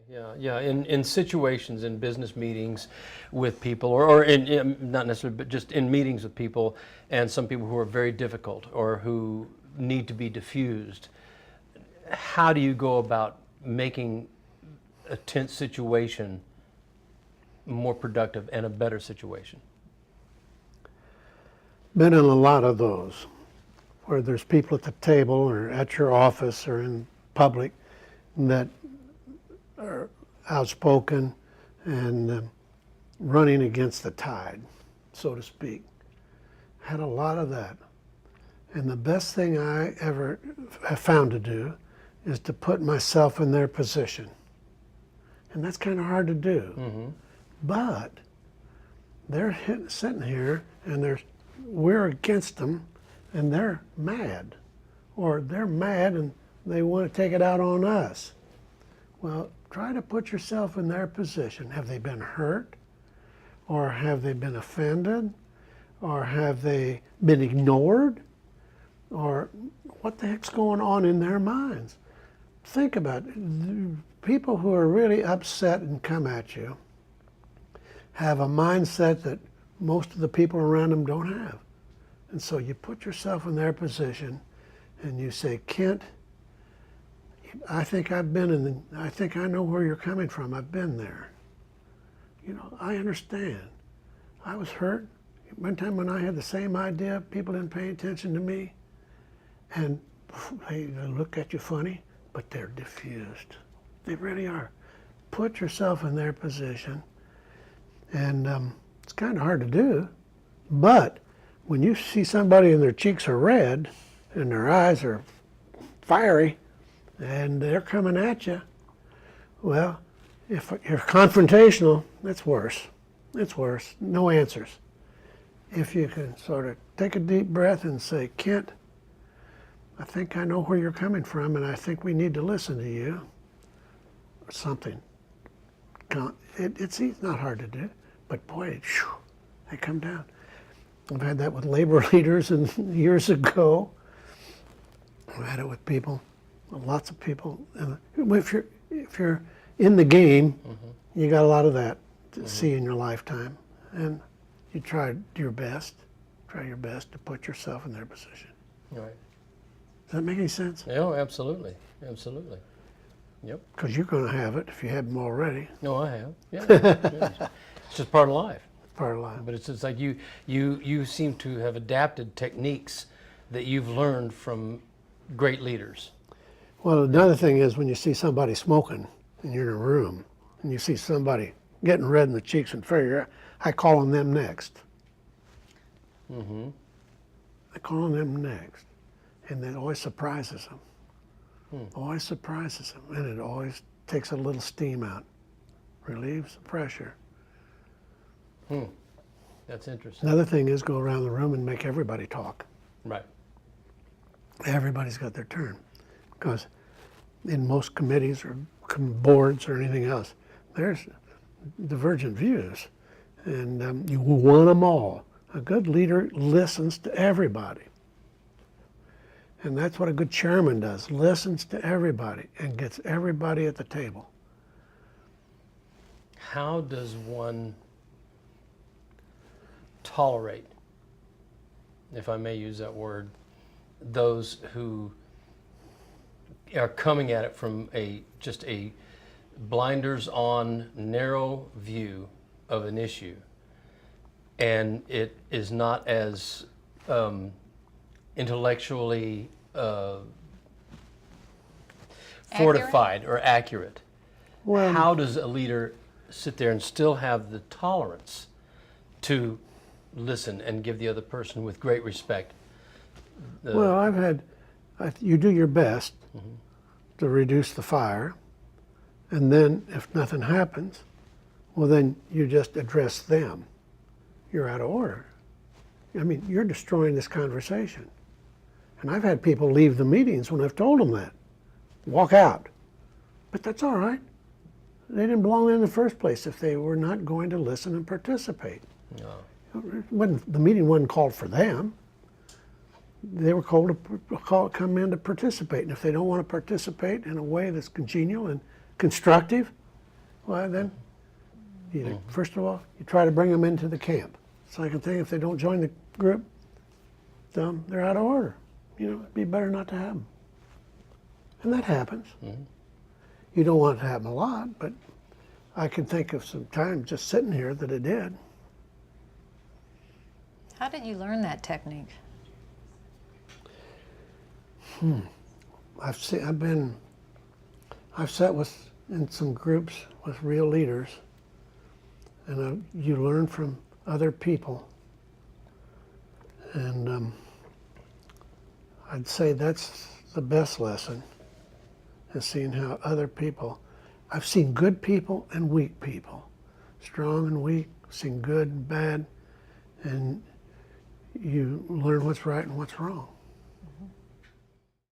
Yeah. In situations, in business meetings with people, or in not necessarily, but just in meetings with people, and some people who are very difficult or who need to be diffused, how do you go about making a tense situation more productive and a better situation? Been in a lot of those where there's people at the table or at your office or in public that are outspoken and running against the tide, so to speak. Had a lot of that. And the best thing I ever have found to do is to put myself in their position. And that's kind of hard to do. Mm-hmm. But they're sitting here and we're against them and they're mad. Or they're mad and they want to take it out on us. Well, try to put yourself in their position. Have they been hurt? Or have they been offended? Or have they been ignored? Or what the heck's going on in their minds? Think about it. People who are really upset and come at you have a mindset that most of the people around them don't have. And so you put yourself in their position and you say, Kent, I think I think I know where you're coming from. I've been there. You know, I understand. I was hurt. One time when I had the same idea, people didn't pay attention to me. And they look at you funny, but they're diffused. They really are. Put yourself in their position. And it's kind of hard to do. But when you see somebody and their cheeks are red and their eyes are fiery and they're coming at you, well, if you're confrontational, that's worse. It's worse. No answers. If you can sort of take a deep breath and say, Kent, I think I know where you're coming from and I think we need to listen to you, or something. It's not hard to do, but boy, they come down. I've had that with labor leaders and years ago. I've had it with people, lots of people. And if you're in the game, mm-hmm. you got a lot of that to mm-hmm. see in your lifetime. And you try your best to put yourself in their position. Right. Does that make any sense? No, absolutely. Absolutely. Yep. Because you're going to have it if you haven't already. No, I have. Yeah. Yeah. It's just part of life. Part of life. But it's like you seem to have adapted techniques that you've learned from great leaders. Well, another thing is when you see somebody smoking and you're in a room and you see somebody getting red in the cheeks and figure, I call on them next. Mm-hmm. I call on them next. And that always surprises them. Always surprises them. And it always takes a little steam out. Relieves the pressure. That's interesting. Another thing is go around the room and make everybody talk. Right. Everybody's got their turn. Because in most committees or boards or anything else, there's divergent views. And you want them all. A good leader listens to everybody. And that's what a good chairman does, listens to everybody and gets everybody at the table. How does one tolerate, if I may use that word, those who are coming at it from just a blinders on narrow view of an issue, and it is not as intellectually fortified or accurate? Well, how does a leader sit there and still have the tolerance to listen and give the other person with great respect? Well, you do your best mm-hmm. to reduce the fire, and then if nothing happens, well then you just address them. You're out of order. I mean, you're destroying this conversation. And I've had people leave the meetings when I've told them that. Walk out. But that's all right. They didn't belong there in the first place if they were not going to listen and participate. No. The meeting wasn't called for them. They were called to come in to participate. And if they don't want to participate in a way that's congenial and constructive, well then, first of all, you try to bring them into the camp. Second thing, if they don't join the group, they're out of order. It'd be better not to have them. And that happens. You don't want it to happen a lot, but I can think of some time just sitting here that it did. How did you learn that technique? I've sat in some groups with real leaders, and you learn from other people. And I'd say that's the best lesson, is seeing how other people, I've seen good people and weak people, strong and weak, seen good and bad, and you learn what's right and what's wrong.